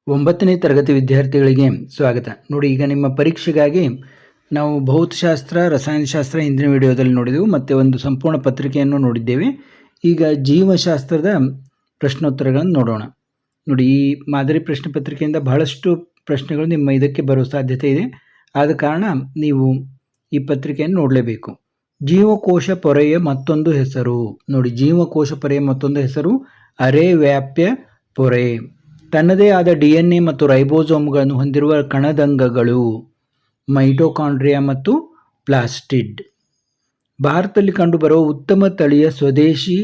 9ನೇ ತರಗತಿ ವಿದ್ಯಾರ್ಥಿಗಳಿಗೆ ಸ್ವಾಗತ. ನೋಡಿ, ಈಗ ನಿಮ್ಮ ಪರೀಕ್ಷೆಗಾಗಿ ನಾವು ಭೌತಶಾಸ್ತ್ರ, ರಸಾಯನಶಾಸ್ತ್ರ ಹಿಂದಿನ ವಿಡಿಯೋದಲ್ಲಿ ನೋಡಿದೆವು, ಮತ್ತು ಒಂದು ಸಂಪೂರ್ಣ ಪತ್ರಿಕೆಯನ್ನು ನೋಡಿದ್ದೇವೆ. ಈಗ ಜೀವಶಾಸ್ತ್ರದ ಪ್ರಶ್ನೋತ್ತರಗಳನ್ನು ನೋಡೋಣ. ನೋಡಿ, ಈ ಮಾದರಿ ಪ್ರಶ್ನೆ ಪತ್ರಿಕೆಯಿಂದ ಬಹಳಷ್ಟು ಪ್ರಶ್ನೆಗಳು ನಿಮ್ಮ ಇದಕ್ಕೆ ಬರುವ ಸಾಧ್ಯತೆ ಇದೆ. ಆದ ಕಾರಣ ನೀವು ಈ ಪತ್ರಿಕೆಯನ್ನು ನೋಡಲೇಬೇಕು. ಜೀವಕೋಶ ಪೊರೆಯ ಮತ್ತೊಂದು ಹೆಸರು. ನೋಡಿ, ಜೀವಕೋಶ ಪೊರೆಯ ಮತ್ತೊಂದು ಹೆಸರು ಅರೆ ವ್ಯಾಪ್ಯ ಪೊರೆ. ತನ್ನದೇ ಆದ DNA ಮತ್ತು ರೈಬೋಸೋಮ್ಗಳನ್ನು ಹೊಂದಿರುವ ಕಣದಂಗಗಳು ಮೈಟೋಕಾಂಡ್ರಿಯಾ ಮತ್ತು ಪ್ಲಾಸ್ಟಿಡ್. ಭಾರತದಲ್ಲಿ ಕಂಡುಬರುವ ಉತ್ತಮ ತಳಿಯ ಸ್ವದೇಶಿ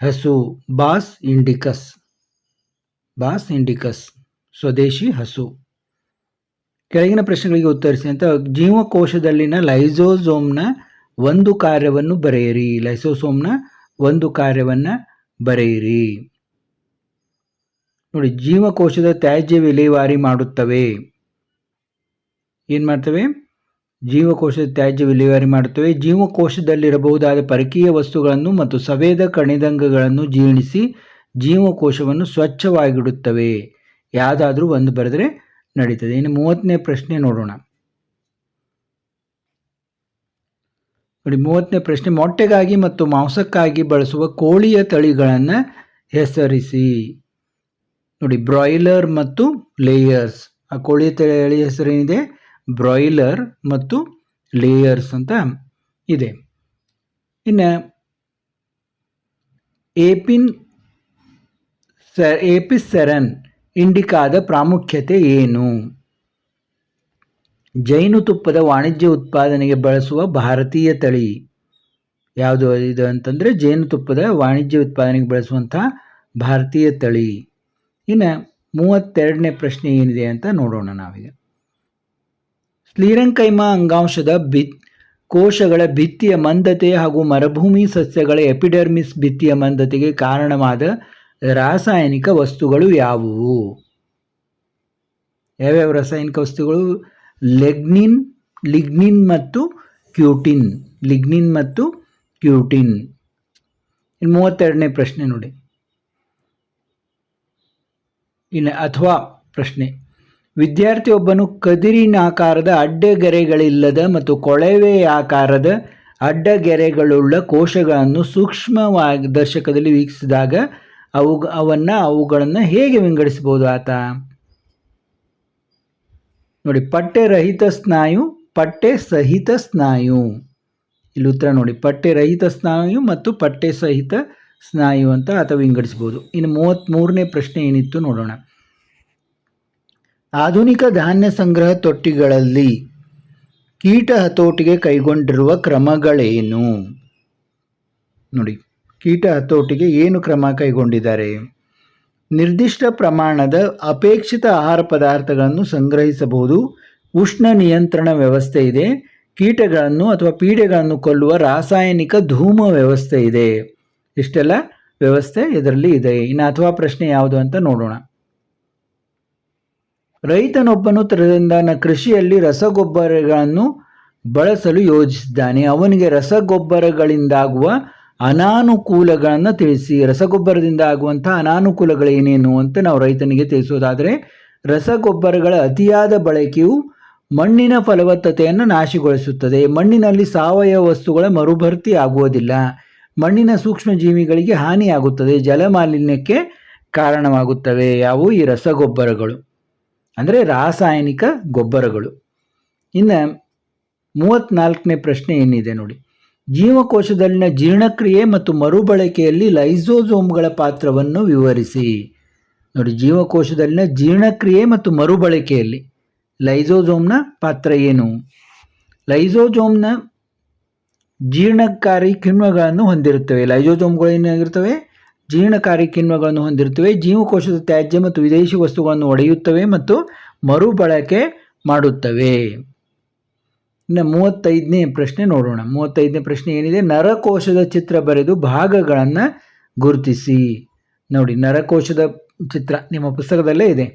ಹಸು ಬಾಸ್ ಇಂಡಿಕಸ್ ಸ್ವದೇಶಿ ಹಸು. ಕೆಳಗಿನ ಪ್ರಶ್ನೆಗಳಿಗೆ ಉತ್ತರಿಸಿ ಅಂತ. ಜೀವಕೋಶದಲ್ಲಿನ ಲೈಸೋಸೋಮ್ನ ಒಂದು ಕಾರ್ಯವನ್ನು ಬರೆಯಿರಿ. ನೋಡಿ, ಜೀವಕೋಶದ ತ್ಯಾಜ್ಯ ವಿಲೇವಾರಿ ಮಾಡುತ್ತವೆ. ಏನು ಮಾಡ್ತವೆ? ಜೀವಕೋಶದ ತ್ಯಾಜ್ಯ ವಿಲೇವಾರಿ ಮಾಡುತ್ತವೆ. ಜೀವಕೋಶದಲ್ಲಿರಬಹುದಾದ ಪರಕೀಯ ವಸ್ತುಗಳನ್ನು ಮತ್ತು ಸಂವೇದ ಕಣಿದಂಗಗಳನ್ನು ಜೀರ್ಣಿಸಿ ಜೀವಕೋಶವನ್ನು ಸ್ವಚ್ಛವಾಗಿಡುತ್ತವೆ. ಯಾವುದಾದ್ರೂ ಒಂದು ಬರೆದರೆ ನಡೀತದೆ. ಇನ್ನು 30ನೇ ಪ್ರಶ್ನೆ ನೋಡೋಣ. ನೋಡಿ, 30ನೇ ಪ್ರಶ್ನೆ. ಮೊಟ್ಟೆಗಾಗಿ ಮತ್ತು ಮಾಂಸಕ್ಕಾಗಿ ಬಳಸುವ ಕೋಳಿಯ ತಳಿಗಳನ್ನು ಹೆಸರಿಸಿ. ನೋಡಿ, ಬ್ರಾಯ್ಲರ್ ಮತ್ತು ಲೇಯರ್ಸ್. ಆ ಕೋಳಿಯ ತಳಿ ಹೆಸರೇನಿದೆ? ಬ್ರಾಯ್ಲರ್ ಮತ್ತು ಲೇಯರ್ಸ್ ಅಂತ ಇದೆ. ಇನ್ನು ಏಪಿಸೆರನ್ ಇಂಡಿಕಾದ ಪ್ರಾಮುಖ್ಯತೆ ಏನು? ಜೇನುತುಪ್ಪದ ವಾಣಿಜ್ಯ ಉತ್ಪಾದನೆಗೆ ಬಳಸುವ ಭಾರತೀಯ ತಳಿ ಯಾವುದು ಇದು ಅಂತಂದರೆ, ಜೇನುತುಪ್ಪದ ವಾಣಿಜ್ಯ ಉತ್ಪಾದನೆಗೆ ಬಳಸುವಂತಹ ಭಾರತೀಯ ತಳಿ. ಇನ್ನು 32ನೇ ಪ್ರಶ್ನೆ ಏನಿದೆ ಅಂತ ನೋಡೋಣ ನಾವೀಗ. ಸ್ಕ್ಲೆರೆನ್ಕೈಮಾ ಅಂಗಾಂಶದ ಕೋಶಗಳ ಭಿತ್ತಿಯ ಮಂದತೆ ಹಾಗೂ ಮರುಭೂಮಿ ಸಸ್ಯಗಳ ಎಪಿಡರ್ಮಿಸ್ ಭಿತ್ತಿಯ ಮಂದತೆಗೆ ಕಾರಣವಾದ ರಾಸಾಯನಿಕ ವಸ್ತುಗಳು ಯಾವುವು? ಯಾವ್ಯಾವ ರಾಸಾಯನಿಕ ವಸ್ತುಗಳು? ಲಿಗ್ನಿನ್ ಮತ್ತು ಕ್ಯೂಟಿನ್. ಇನ್ನು 32ನೇ ಪ್ರಶ್ನೆ ನೋಡಿ. ಇನ್ನು ಅಥವಾ ಪ್ರಶ್ನೆ. ವಿದ್ಯಾರ್ಥಿಯೊಬ್ಬನು ಕದಿರಿನಾಕಾರದ ಅಡ್ಡಗೆರೆಗಳಿಲ್ಲದ ಮತ್ತು ಕೊಳವೆಯಾಕಾರದ ಅಡ್ಡಗೆರೆಗಳುಳ್ಳ ಕೋಶಗಳನ್ನು ಸೂಕ್ಷ್ಮವಾಗಿ ದರ್ಶಕದಲ್ಲಿ ವೀಕ್ಷಿಸಿದಾಗ ಅವುಗಳನ್ನು ಹೇಗೆ ವಿಂಗಡಿಸಬಹುದು ಆತ? ನೋಡಿ, ಪಠ್ಯರಹಿತ ಸ್ನಾಯು, ಪಠ್ಯ ಸಹಿತ ಸ್ನಾಯು. ಇಲ್ಲಿ ಉತ್ತರ ನೋಡಿ, ಪಠ್ಯರಹಿತ ಸ್ನಾಯು ಮತ್ತು ಪಠ್ಯ ಸಹಿತ ಸ್ನಾಯು ಅಂತ ಆತ ವಿಂಗಡಿಸಬಹುದು. ಇನ್ನು 33ನೇ ಪ್ರಶ್ನೆ ಏನಿತ್ತು ನೋಡೋಣ. ಆಧುನಿಕ ಧಾನ್ಯ ಸಂಗ್ರಹ ತೊಟ್ಟಿಗಳಲ್ಲಿ ಕೀಟ ಹತೋಟಿಗೆ ಕೈಗೊಂಡಿರುವ ಕ್ರಮಗಳೇನು? ನೋಡಿ, ಕೀಟ ಹತೋಟಿಗೆ ಏನು ಕ್ರಮ ಕೈಗೊಂಡಿದ್ದಾರೆ? ನಿರ್ದಿಷ್ಟ ಪ್ರಮಾಣದ ಅಪೇಕ್ಷಿತ ಆಹಾರ ಪದಾರ್ಥಗಳನ್ನು ಸಂಗ್ರಹಿಸಬಹುದು. ಉಷ್ಣ ನಿಯಂತ್ರಣ ವ್ಯವಸ್ಥೆ ಇದೆ. ಕೀಟಗಳನ್ನು ಅಥವಾ ಪೀಡೆಗಳನ್ನು ಕೊಲ್ಲುವ ರಾಸಾಯನಿಕ ಧೂಮ ವ್ಯವಸ್ಥೆ ಇದೆ. ಇಷ್ಟೆಲ್ಲ ವ್ಯವಸ್ಥೆ ಇದರಲ್ಲಿ ಇದೆ. ಇನ್ನು ಅಥವಾ ಪ್ರಶ್ನೆ ಯಾವುದು ಅಂತ ನೋಡೋಣ. ರೈತನೊಬ್ಬನು ತನ್ನ ಕೃಷಿಯಲ್ಲಿ ರಸಗೊಬ್ಬರಗಳನ್ನು ಬಳಸಲು ಯೋಜಿಸಿದ್ದಾನೆ. ಅವನಿಗೆ ರಸಗೊಬ್ಬರಗಳಿಂದಾಗುವ ಅನಾನುಕೂಲಗಳನ್ನು ತಿಳಿಸಿ. ರಸಗೊಬ್ಬರದಿಂದ ಆಗುವಂತಹ ಅನಾನುಕೂಲಗಳೇನೇನು ಅಂತ ನಾವು ರೈತನಿಗೆ ತಿಳಿಸೋದಾದರೆ, ರಸಗೊಬ್ಬರಗಳ ಅತಿಯಾದ ಬಳಕೆಯು ಮಣ್ಣಿನ ಫಲವತ್ತತೆಯನ್ನು ನಾಶಗೊಳಿಸುತ್ತದೆ. ಮಣ್ಣಿನಲ್ಲಿ ಸಾವಯವ ವಸ್ತುಗಳ ಮರುಭರ್ತಿ ಆಗುವುದಿಲ್ಲ. ಮಣ್ಣಿನ ಸೂಕ್ಷ್ಮ ಜೀವಿಗಳಿಗೆ ಹಾನಿಯಾಗುತ್ತದೆ. ಜಲಮಾಲಿನ್ಯಕ್ಕೆ ಕಾರಣವಾಗುತ್ತವೆ. ಯಾವುವು? ಈ ರಸಗೊಬ್ಬರಗಳು ಅಂದರೆ ರಾಸಾಯನಿಕ ಗೊಬ್ಬರಗಳು. ಇನ್ನು 34ನೇ ಪ್ರಶ್ನೆ ಏನಿದೆ ನೋಡಿ. ಜೀವಕೋಶದಲ್ಲಿನ ಜೀರ್ಣಕ್ರಿಯೆ ಮತ್ತು ಮರುಬಳಕೆಯಲ್ಲಿ ಲೈಸೋಸೋಮ್ಗಳ ಪಾತ್ರವನ್ನು ವಿವರಿಸಿ. ನೋಡಿ, ಜೀವಕೋಶದಲ್ಲಿನ ಜೀರ್ಣಕ್ರಿಯೆ ಮತ್ತು ಮರುಬಳಕೆಯಲ್ಲಿ ಲೈಸೋಸೋಮ್ನ ಪಾತ್ರ ಏನು? ಲೈಸೋಸೋಮ್ನ ಜೀರ್ಣಕಾರಿ ಕಿಣ್ವಗಳನ್ನು ಹೊಂದಿರುತ್ತವೆ. ಲೈಸೋಸೋಮ್ಗಳು ಏನಾಗಿರ್ತವೆ? ಜೀರ್ಣಕಾರಿ ಕಿಣ್ವಗಳನ್ನು ಹೊಂದಿರುತ್ತವೆ. ಜೀವಕೋಶದ ತ್ಯಾಜ್ಯ ಮತ್ತು ವಿದೇಶಿ ವಸ್ತುಗಳನ್ನು ಒಡೆಯುತ್ತವೆ ಮತ್ತು ಮರುಬಳಕೆ ಮಾಡುತ್ತವೆ. ಇನ್ನು 35ನೇ ಪ್ರಶ್ನೆ ನೋಡೋಣ. 35ನೇ ಪ್ರಶ್ನೆ ಏನಿದೆ? ನರಕೋಶದ ಚಿತ್ರ ಬರೆದು ಭಾಗಗಳನ್ನು ಗುರುತಿಸಿ. ನೋಡಿ, ನರಕೋಶದ ಚಿತ್ರ ನಿಮ್ಮ ಪುಸ್ತಕದಲ್ಲೇ ಇದೆ.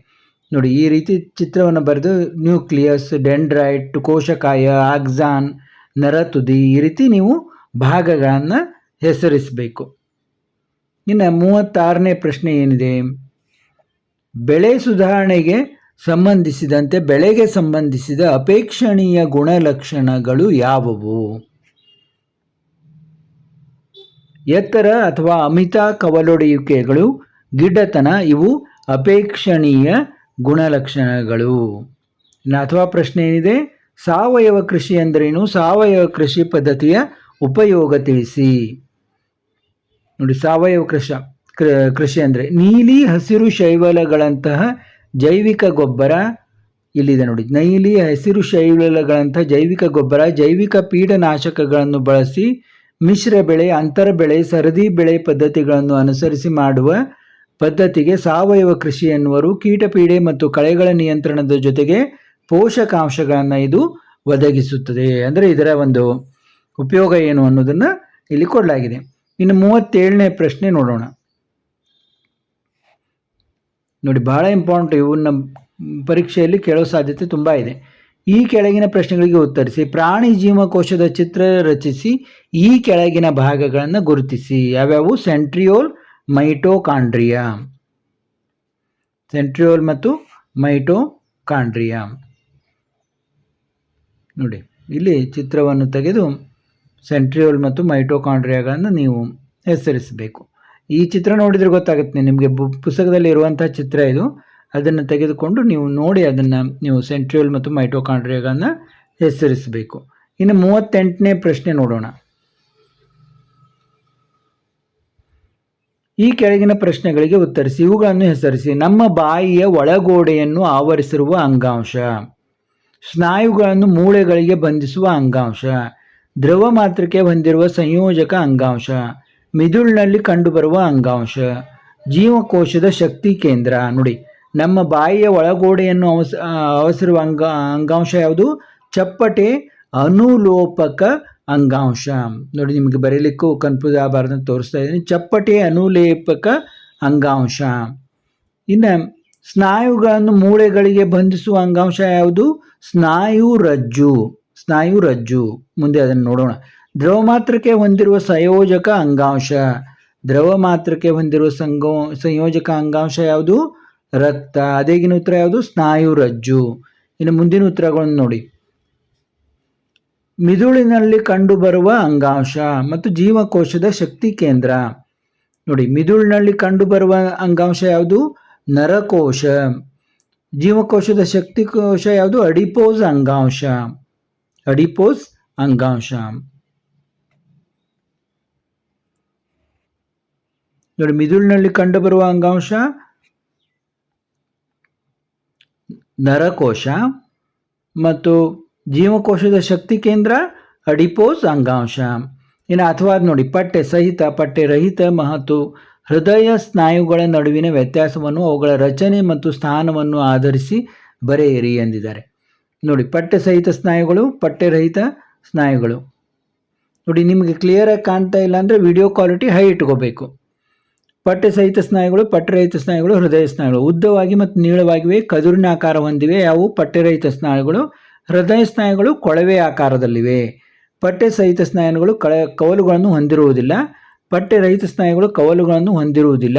ನೋಡಿ, ಈ ರೀತಿ ಚಿತ್ರವನ್ನು ಬರೆದು ನ್ಯೂಕ್ಲಿಯಸ್, ಡೆಂಡ್ರೈಟ್, ಕೋಶಕಾಯ, ಆಕ್ಸಾನ್, ನರತುದಿ, ಈ ರೀತಿ ನೀವು ಭಾಗಗಳನ್ನು ಹೆಸರಿಸಬೇಕು. ಇನ್ನು 36ನೇ ಪ್ರಶ್ನೆ ಏನಿದೆ? ಬೆಳೆ ಸುಧಾರಣೆಗೆ ಸಂಬಂಧಿಸಿದಂತೆ ಬೆಳೆಗೆ ಸಂಬಂಧಿಸಿದ ಅಪೇಕ್ಷಣೀಯ ಗುಣಲಕ್ಷಣಗಳು ಯಾವುವು? ಎತ್ತರ ಅಥವಾ ಅಮಿತ ಕವಲೊಡೆಯುವಿಕೆಗಳು, ಗಿಡ್ಡತನ ಇವು ಅಪೇಕ್ಷಣೀಯ ಗುಣಲಕ್ಷಣಗಳು. ಅಥವಾ ಪ್ರಶ್ನೆ ಏನಿದೆ, ಸಾವಯವ ಕೃಷಿ ಎಂದರೇನು? ಸಾವಯವ ಕೃಷಿ ಪದ್ಧತಿಯ ಉಪಯೋಗ ತಿಳಿಸಿ. ನೋಡಿ, ಸಾವಯವ ಕೃಷಿ ಅಂದರೆ ನೀಲಿ ಹಸಿರು ಶೈವಲಗಳಂತಹ ಜೈವಿಕ ಗೊಬ್ಬರ, ಇಲ್ಲಿದೆ ನೋಡಿ, ನೀಲಿ ಹಸಿರು ಶೈವಲಗಳಂತಹ ಜೈವಿಕ ಗೊಬ್ಬರ, ಜೈವಿಕ ಪೀಡನಾಶಕಗಳನ್ನು ಬಳಸಿ ಮಿಶ್ರ ಬೆಳೆ, ಅಂತರ ಬೆಳೆ, ಸರದಿ ಬೆಳೆ ಪದ್ಧತಿಗಳನ್ನು ಅನುಸರಿಸಿ ಮಾಡುವ ಪದ್ಧತಿಗೆ ಸಾವಯವ ಕೃಷಿ ಎನ್ನುವರು. ಕೀಟಪೀಡೆ ಮತ್ತು ಕಳೆಗಳ ನಿಯಂತ್ರಣದ ಜೊತೆಗೆ ಪೋಷಕಾಂಶಗಳನ್ನು ಇದು ಒದಗಿಸುತ್ತದೆ. ಅಂದರೆ ಇದರ ಒಂದು ಉಪಯೋಗ ಏನು ಅನ್ನೋದನ್ನು ಇಲ್ಲಿ ಕೊಡಲಾಗಿದೆ. ಇನ್ನು 37ನೇ ಪ್ರಶ್ನೆ ನೋಡೋಣ. ನೋಡಿ, ಬಹಳ ಇಂಪಾರ್ಟೆಂಟ್, ಇವನ್ನ ಪರೀಕ್ಷೆಯಲ್ಲಿ ಕೇಳೋ ಸಾಧ್ಯತೆ ತುಂಬ ಇದೆ. ಈ ಕೆಳಗಿನ ಪ್ರಶ್ನೆಗಳಿಗೆ ಉತ್ತರಿಸಿ. ಪ್ರಾಣಿ ಜೀವಕೋಶದ ಚಿತ್ರ ರಚಿಸಿ ಈ ಕೆಳಗಿನ ಭಾಗಗಳನ್ನು ಗುರುತಿಸಿ. ಯಾವ್ಯಾವು? Centriole, mitochondria. ಸೆಂಟ್ರಿಯೋಲ್ ಮತ್ತು ಮೈಟೋಕಾಂಡ್ರಿಯಾ. ನೋಡಿ, ಇಲ್ಲಿ ಚಿತ್ರವನ್ನು ತೆಗೆದು ಸೆಂಟ್ರಿಯೋಲ್ ಮತ್ತು ಮೈಟೋಕಾಂಡ್ರಿಯಾಗಳನ್ನು ನೀವು ಹೆಸರಿಸಬೇಕು. ಈ ಚಿತ್ರ ನೋಡಿದರೆ ಗೊತ್ತಾಗುತ್ತೆ ನಿಮಗೆ, ಪುಸ್ತಕದಲ್ಲಿ ಇರುವಂತಹ ಚಿತ್ರ ಇದು. ಅದನ್ನು ತೆಗೆದುಕೊಂಡು ನೀವು ನೋಡಿ ಅದನ್ನು ನೀವು ಸೆಂಟ್ರಿಯೋಲ್ ಮತ್ತು ಮೈಟೋಕಾಂಡ್ರಿಯಾಗಳನ್ನು ಹೆಸರಿಸಬೇಕು. ಇನ್ನು 38ನೇ ಪ್ರಶ್ನೆ ನೋಡೋಣ. ಈ ಕೆಳಗಿನ ಪ್ರಶ್ನೆಗಳಿಗೆ ಉತ್ತರಿಸಿ, ಇವುಗಳನ್ನು ಹೆಸರಿಸಿ. ನಮ್ಮ ಬಾಯಿಯ ಒಳಗೋಡೆಯನ್ನು ಆವರಿಸಿರುವ ಅಂಗಾಂಶ, ಸ್ನಾಯುಗಳನ್ನು ಮೂಳೆಗಳಿಗೆ ಬಂಧಿಸುವ ಅಂಗಾಂಶ, ದ್ರವ ಮಾತೃಕೆ ಹೊಂದಿರುವ ಸಂಯೋಜಕ ಅಂಗಾಂಶ, ಮಿದುಳಿನಲ್ಲಿ ಕಂಡುಬರುವ ಅಂಗಾಂಶ, ಜೀವಕೋಶದ ಶಕ್ತಿ ಕೇಂದ್ರ. ನೋಡಿ, ನಮ್ಮ ಬಾಯಿಯ ಒಳಗೋಡೆಯನ್ನು ಆವರಿಸಿರುವ ಅಂಗಾಂಶ ಯಾವುದು? ಚಪ್ಪಟೆ ಅನುಲೋಪಕ ಅಂಗಾಂಶ. ನೋಡಿ, ನಿಮಗೆ ಬರೀಲಿಕ್ಕೂ ಕನ್ಫ್ಯೂಸ್ ಆಗಬಾರ್ದು ತೋರಿಸ್ತಾ ಇದ್ದೀನಿ. ಚಪ್ಪಟೆ ಅನುಲೇಪಕ ಅಂಗಾಂಶ. ಇನ್ನು ಸ್ನಾಯುಗಳನ್ನು ಮೂಳೆಗಳಿಗೆ ಬಂಧಿಸುವ ಅಂಗಾಂಶ ಯಾವುದು? ಸ್ನಾಯುರಜ್ಜು. ಸ್ನಾಯುರಜ್ಜು. ಮುಂದೆ ಅದನ್ನು ನೋಡೋಣ. ದ್ರವ ಮಾತ್ರಕ್ಕೆ ಹೊಂದಿರುವ ಸಂಯೋಜಕ ಅಂಗಾಂಶ. ದ್ರವ ಮಾತ್ರಕ್ಕೆ ಹೊಂದಿರುವ ಸಂಯೋಜಕ ಅಂಗಾಂಶ ಯಾವುದು? ರಕ್ತ. ಅದೇಗಿನ ಉತ್ತರ ಯಾವುದು? ಸ್ನಾಯುರಜ್ಜು. ಇನ್ನು ಮುಂದಿನ ಉತ್ತರಗಳನ್ನು ನೋಡಿ. ಮಿದುಳಿನಲ್ಲಿ ಕಂಡುಬರುವ ಅಂಗಾಂಶ ಮತ್ತು ಜೀವಕೋಶದ ಶಕ್ತಿ ಕೇಂದ್ರ. ನೋಡಿ, ಮಿದುಳಿನಲ್ಲಿ ಕಂಡುಬರುವ ಅಂಗಾಂಶ ಯಾವುದು? ನರಕೋಶ. ಜೀವಕೋಶದ ಶಕ್ತಿ ಕೋಶ ಯಾವುದು? ಅಡಿಪೋಸ್ ಅಂಗಾಂಶ. ಅಡಿಪೋಸ್ ಅಂಗಾಂಶ. ನೋಡಿ, ಮಿದುಳಿನಲ್ಲಿ ಕಂಡುಬರುವ ಅಂಗಾಂಶ ನರಕೋಶ ಮತ್ತು ಜೀವಕೋಶದ ಶಕ್ತಿ ಕೇಂದ್ರ ಅಡಿಪೋಸ್ ಅಂಗಾಂಶ. ಇನ್ನು ಅಥವಾ ನೋಡಿ, ಪಟ್ಟೆ ಸಹಿತ ಪಟ್ಟೆ ರಹಿತ ಮತ್ತು ಹೃದಯ ಸ್ನಾಯುಗಳ ನಡುವಿನ ವ್ಯತ್ಯಾಸವನ್ನು ಅವುಗಳ ರಚನೆ ಮತ್ತು ಸ್ಥಾನವನ್ನು ಆಧರಿಸಿ ಬರೆಯಿರಿ ಎಂದಿದ್ದಾರೆ. ನೋಡಿ, ಪಟ್ಟೆ ಸಹಿತ ಸ್ನಾಯುಗಳು, ಪಟ್ಟೆ ರಹಿತ ಸ್ನಾಯುಗಳು. ನೋಡಿ, ನಿಮಗೆ ಕ್ಲಿಯರಾಗಿ ಕಾಣ್ತಾ ಇಲ್ಲ ಅಂದರೆ ವಿಡಿಯೋ ಕ್ವಾಲಿಟಿ ಹೈ ಇಟ್ಕೋಬೇಕು. ಪಟ್ಟೆ ಸಹಿತ ಸ್ನಾಯುಗಳು, ಪಟ್ಟೆರಹಿತ ಸ್ನಾಯುಗಳು, ಹೃದಯ ಸ್ನಾಯುಗಳು ಉದ್ದವಾಗಿ ಮತ್ತು ನೀಳವಾಗಿವೆ, ಕದುರಿನ ಆಕಾರ ಹೊಂದಿವೆ. ಯಾವುವು? ಪಟ್ಟೆರಹಿತ ಸ್ನಾಯುಗಳು. ಹೃದಯ ಸ್ನಾಯುಗಳು ಕೊಳವೆ ಆಕಾರದಲ್ಲಿವೆ. ಪಟ್ಟೆ ಸಹಿತ ಸ್ನಾಯುಗಳು ಕವಲುಗಳನ್ನು ಹೊಂದಿರುವುದಿಲ್ಲ. ಪಟ್ಟೆರಹಿತ ಸ್ನಾಯುಗಳು ಕವಲುಗಳನ್ನು ಹೊಂದಿರುವುದಿಲ್ಲ.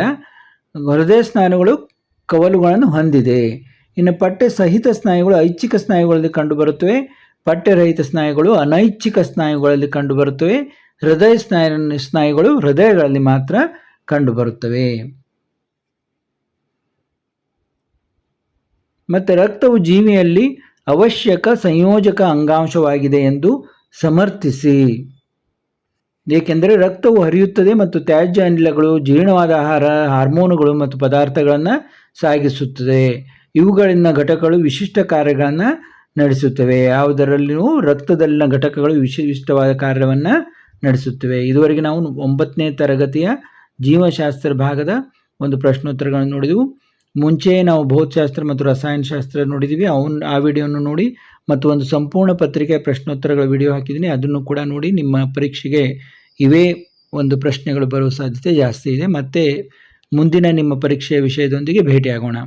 ಹೃದಯ ಸ್ನಾಯುಗಳು ಕವಲುಗಳನ್ನು ಹೊಂದಿದೆ. ಇನ್ನು ಪಟ್ಟೆ ಸಹಿತ ಸ್ನಾಯುಗಳು ಐಚ್ಛಿಕ ಸ್ನಾಯುಗಳಲ್ಲಿ ಕಂಡುಬರುತ್ತವೆ. ಪಟ್ಟೆರಹಿತ ಸ್ನಾಯುಗಳು ಅನೈಚ್ಛಿಕ ಸ್ನಾಯುಗಳಲ್ಲಿ ಕಂಡುಬರುತ್ತವೆ. ಹೃದಯ ಸ್ನಾಯುಗಳು ಹೃದಯಗಳಲ್ಲಿ ಮಾತ್ರ ಕಂಡುಬರುತ್ತವೆ. ಮತ್ತು ರಕ್ತವು ಜೀವಿಯಲ್ಲಿ ಅವಶ್ಯಕ ಸಂಯೋಜಕ ಅಂಗಾಂಶವಾಗಿದೆ ಎಂದು ಸಮರ್ಥಿಸಿ. ಏಕೆಂದರೆ ರಕ್ತವು ಹರಿಯುತ್ತದೆ ಮತ್ತು ತ್ಯಾಜ್ಯ ಅನಿಲಗಳು, ಜೀರ್ಣವಾದ ಆಹಾರ, ಹಾರ್ಮೋನುಗಳು ಮತ್ತು ಪದಾರ್ಥಗಳನ್ನು ಸಾಗಿಸುತ್ತದೆ. ಇವುಗಳಿಂದ ಘಟಕಗಳು ವಿಶಿಷ್ಟ ಕಾರ್ಯಗಳನ್ನು ನಡೆಸುತ್ತವೆ. ಯಾವುದರಲ್ಲಿಯೂ ರಕ್ತದಲ್ಲಿನ ಘಟಕಗಳು ವಿಶಿಷ್ಟವಾದ ಕಾರ್ಯವನ್ನು ನಡೆಸುತ್ತವೆ. ಇದುವರೆಗೆ ನಾವು 9ನೇ ತರಗತಿಯ ಜೀವಶಾಸ್ತ್ರ ಭಾಗದ ಒಂದು ಪ್ರಶ್ನೋತ್ತರಗಳನ್ನು ನೋಡಿದೆವು. ಮುಂಚೆ ನಾವು ಭೌತಶಾಸ್ತ್ರ ಮತ್ತು ರಸಾಯನಶಾಸ್ತ್ರ ನೋಡಿದ್ದೀವಿ. ಆ ವಿಡಿಯೋವನ್ನು ನೋಡಿ ಮತ್ತು ಒಂದು ಸಂಪೂರ್ಣ ಪತ್ರಿಕೆಯ ಪ್ರಶ್ನೋತ್ತರಗಳ ವಿಡಿಯೋ ಹಾಕಿದ್ದೀನಿ, ಅದನ್ನು ಕೂಡ ನೋಡಿ. ನಿಮ್ಮ ಪರೀಕ್ಷೆಗೆ ಇವೇ ಒಂದು ಪ್ರಶ್ನೆಗಳು ಬರುವ ಸಾಧ್ಯತೆ ಜಾಸ್ತಿ ಇದೆ. ಮತ್ತೆ ಮುಂದಿನ ನಿಮ್ಮ ಪರೀಕ್ಷೆಯ ವಿಷಯದೊಂದಿಗೆ ಭೇಟಿಯಾಗೋಣ.